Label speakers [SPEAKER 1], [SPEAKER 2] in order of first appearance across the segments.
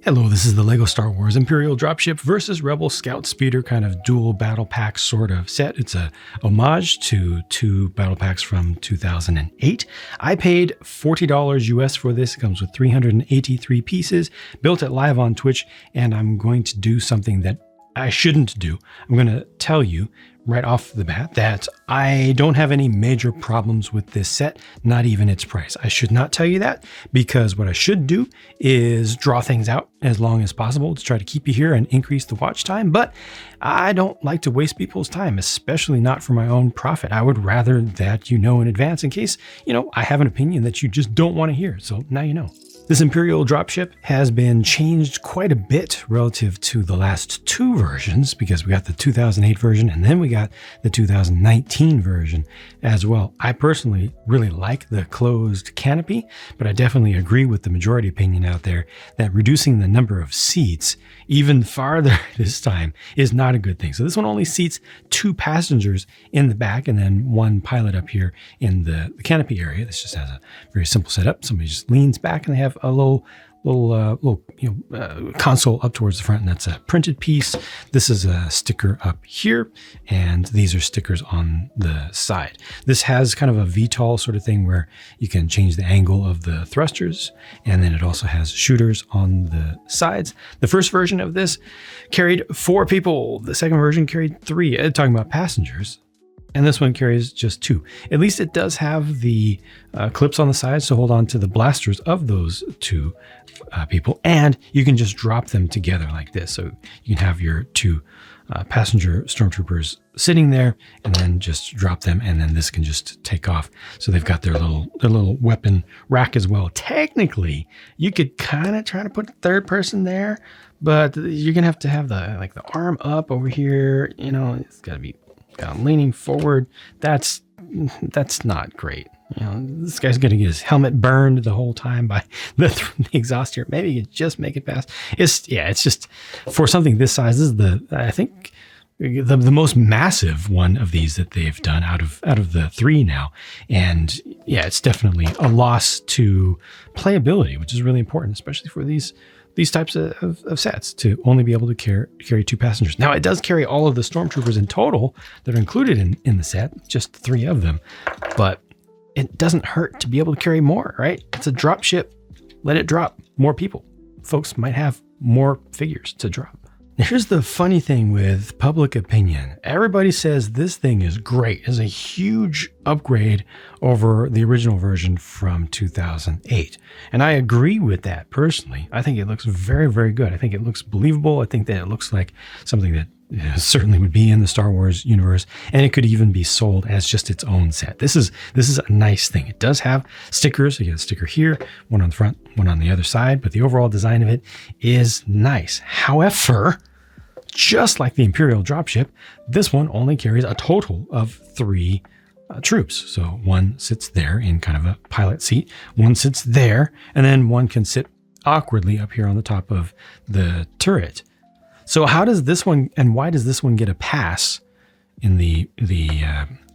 [SPEAKER 1] Hello, this is the LEGO Star Wars Imperial Dropship versus Rebel Scout Speeder kind of dual battle pack sort of set. It's a homage to two battle packs from 2008. I paid $40 US for this. It comes with 383 pieces, built it live on Twitch, and I'm going to do something that I shouldn't do. I'm going to tell you right off the bat that I don't have any major problems with this set, not even its price. I should not tell you that, because what I should do is draw things out as long as possible to try to keep you here and increase the watch time. But I don't like to waste people's time, especially not for my own profit. I would rather that you know in advance in case, I have an opinion that you just don't want to hear. So now you know. This Imperial Dropship has been changed quite a bit relative to the last two versions, because we got the 2008 version and then we got the 2019 version as well. I personally really like the closed canopy, but I definitely agree with the majority opinion out there that reducing the number of seats even farther this time is not a good thing. So this one only seats 2 passengers in the back and then 1 pilot up here in the canopy area. This just has a very simple setup. Somebody just leans back and they have a little console up towards the front, and that's a printed piece. This is a sticker up here, and these are stickers on the side. This has kind of a VTOL sort of thing where you can change the angle of the thrusters, and then it also has shooters on the sides. The first version of this carried 4 people. The second version carried 3. Talking about passengers. And this one carries just 2. At least it does have the clips on the sides to hold on to the blasters of those 2 people. And you can just drop them together like this. So you can have your 2 passenger stormtroopers sitting there and then just drop them. And then this can just take off. So they've got their little weapon rack as well. Technically, you could kind of try to put a third person there, but you're going to have the arm up over here. It's got to be leaning forward. That's not great. This guy's going to get his helmet burned the whole time by the exhaust here. Maybe you could just make it past. It's just for something this size. This is I think the most massive one of these that they've done out of the 3 now. And yeah, it's definitely a loss to playability, which is really important, especially for these types of sets, to only be able to carry 2 passengers. Now, it does carry all of the stormtroopers in total that are included in the set, just 3 of them, but it doesn't hurt to be able to carry more, right? It's a drop ship. Let it drop more people. Folks might have more figures to drop. Here's the funny thing with public opinion. Everybody says this thing is great. It's a huge upgrade over the original version from 2008. And I agree with that personally. I think it looks very, very good. I think it looks believable. I think that it looks like something that certainly would be in the Star Wars universe, and it could even be sold as just its own set. This is a nice thing. It does have stickers. You get a sticker here, one on the front, one on the other side, but the overall design of it is nice. However, just like the Imperial Dropship, this one only carries a total of 3 troops. So 1 sits there in kind of a pilot seat, 1 sits there, and then 1 can sit awkwardly up here on the top of the turret. So how does this one, and why does this one get a pass in the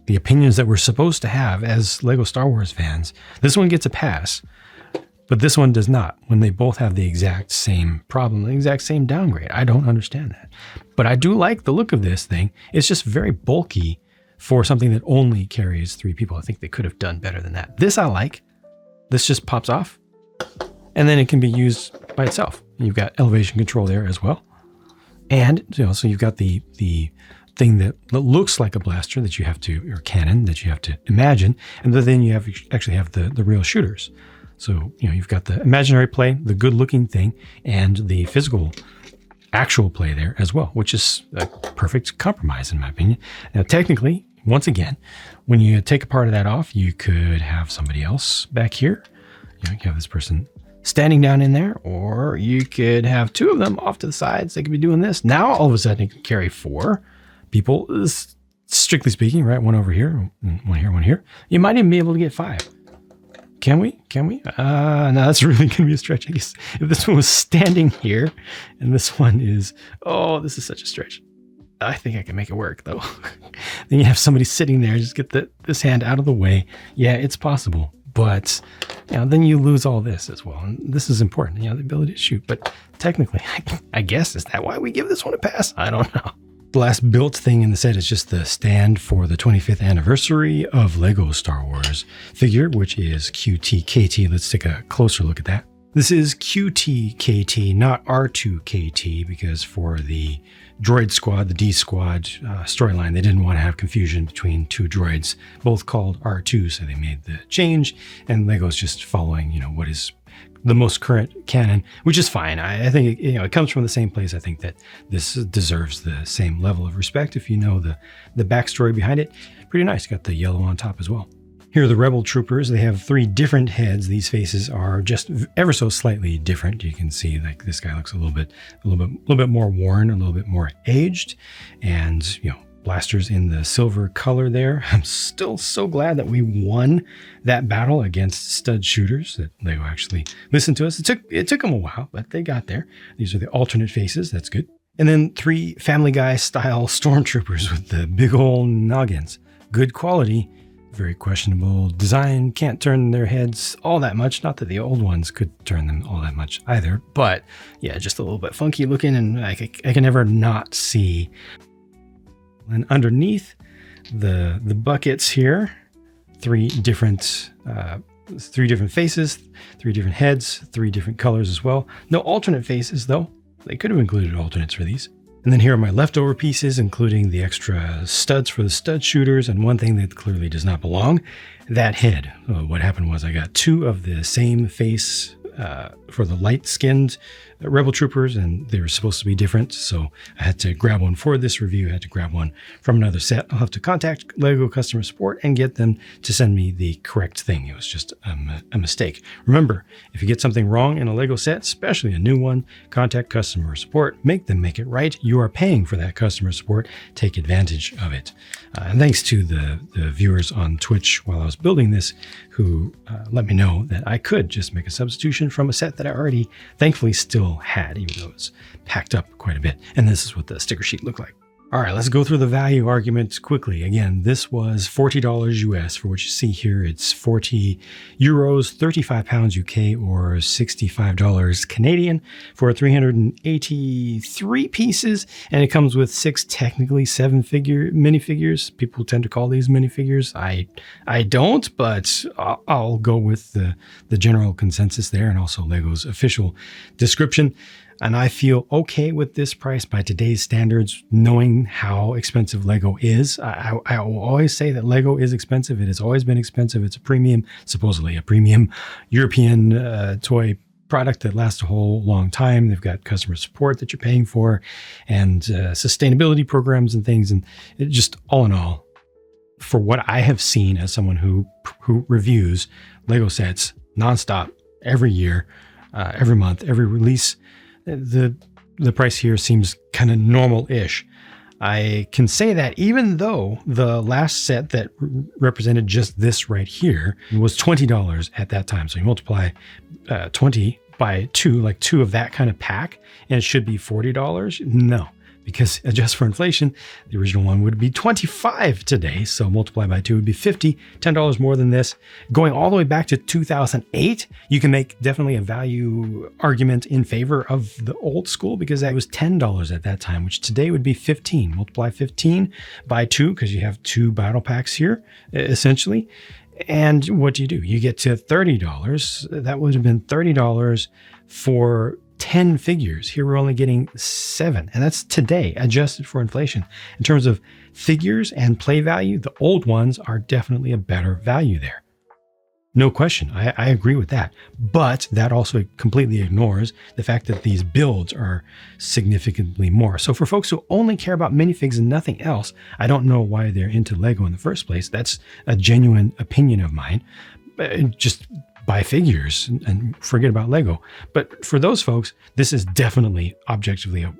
[SPEAKER 1] opinions that we're supposed to have as LEGO Star Wars fans? This one gets a pass, but this one does not, when they both have the exact same problem, the exact same downgrade. I don't understand that. But I do like the look of this thing. It's just very bulky for something that only carries 3 people. I think they could have done better than that. This I like. This just pops off, and then it can be used by itself. You've got elevation control there as well. And so you've got the thing that looks like a blaster that you have to, or cannon that you have to imagine, and then you actually have the real shooters. So you've got the imaginary play, the good-looking thing, and the physical, actual play there as well, which is a perfect compromise in my opinion. Now, technically, once again, when you take a part of that off, you could have somebody else back here. You have this person standing down in there, or you could have 2 of them off to the sides. They could be doing this. Now, all of a sudden, it can carry 4 people, strictly speaking, right? 1 over here, 1 here, 1 here. You might even be able to get 5. Can we? No, that's really going to be a stretch. I guess if this one was standing here and this one is, this is such a stretch. I think I can make it work though. Then you have somebody sitting there, just get this hand out of the way. Yeah, it's possible, But then you lose all this as well. And this is important, the ability to shoot. But technically, I guess, is that why we give this one a pass? I don't know. The last built thing in the set is just the stand for the 25th anniversary of Lego Star Wars figure, which is QTKT. Let's take a closer look at that. This is QTKT, not R2KT, because for the droid squad, the D squad storyline, they didn't want to have confusion between two droids, both called R2, so they made the change, and Lego's just following, what is the most current canon, which is fine. I think it comes from the same place. I think that this deserves the same level of respect if you know the backstory behind it. Pretty nice. Got the yellow on top as well. Here are the Rebel troopers. They have 3 different heads. These faces are just ever so slightly different. You can see like this guy looks a little bit more worn, a little bit more aged, and blasters in the silver color there. I'm still so glad that we won that battle against stud shooters, that Lego actually listened to us. It took them a while, but they got there. These are the alternate faces. That's good. And then 3 Family Guy style stormtroopers with the big old noggins. Good quality, very questionable design. Can't turn their heads all that much. Not that the old ones could turn them all that much either, but yeah, just a little bit funky looking, and I can never not see. And underneath the buckets here, 3 different faces, 3 different heads, 3 different colors as well. No alternate faces though. They could have included alternates for these. And then here are my leftover pieces, including the extra studs for the stud shooters, and one thing that clearly does not belong, that head. What happened was I got 2 of the same face for the light-skinned Rebel troopers, and they were supposed to be different, so I had to grab one for this review. I had to grab one from another set. I'll have to contact Lego customer support and get them to send me the correct thing. It was just a mistake. Remember, if you get something wrong in a Lego set, especially a new one, contact customer support. Make them make it right. You are paying for that customer support. Take advantage of it. And thanks to the viewers on Twitch while I was building this, who let me know that I could just make a substitution from a set that I already thankfully still had, even though it's packed up quite a bit. And this is what the sticker sheet looked like. All right, let's go through the value argument quickly. Again, this was $40 US. For what you see here, it's 40 euros, 35 pounds UK, or $65 Canadian for 383 pieces. And it comes with 6, technically 7 minifigures. People tend to call these minifigures. I don't, but I'll go with the general consensus there, and also Lego's official description. And I feel okay with this price by today's standards, knowing how expensive Lego is. I will always say that Lego is expensive. It has always been expensive. It's a premium, supposedly a premium European toy product that lasts a whole long time. They've got customer support that you're paying for, and sustainability programs and things. And it just, all in all, for what I have seen as someone who reviews Lego sets nonstop every year, every month, every release, the price here seems kind of normal-ish. I can say that even though the last set that represented just this right here was $20 at that time. So you multiply 20 by 2, like 2 of that kind of pack, and it should be $40. No, because adjust for inflation, the original one would be $25 today. So multiply by 2 would be $50, $10 more than this. Going all the way back to 2008, you can make definitely a value argument in favor of the old school, because that was $10 at that time, which today would be $15. Multiply 15 by 2, because you have 2 battle packs here, essentially. And what do? You get to $30. That would have been $30 for 10 figures. Here we're only getting 7, and that's today, adjusted for inflation. In terms of figures and play value, the old ones are definitely a better value there. No question, I agree with that. But that also completely ignores the fact that these builds are significantly more. So for folks who only care about minifigs and nothing else, I don't know why they're into Lego in the first place. That's a genuine opinion of mine. Just buy figures and forget about Lego. But for those folks, this is definitely objectively a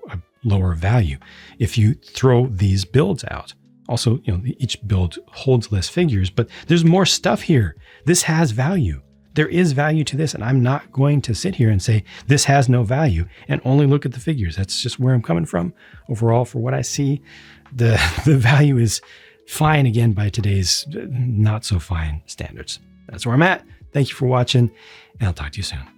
[SPEAKER 1] lower value if you throw these builds out. Also, each build holds less figures, but there's more stuff here. This has value. There is value to this, and I'm not going to sit here and say this has no value and only look at the figures. That's just where I'm coming from. Overall, for what I see, the value is fine again by today's not so fine standards. That's where I'm at. Thank you for watching, and I'll talk to you soon.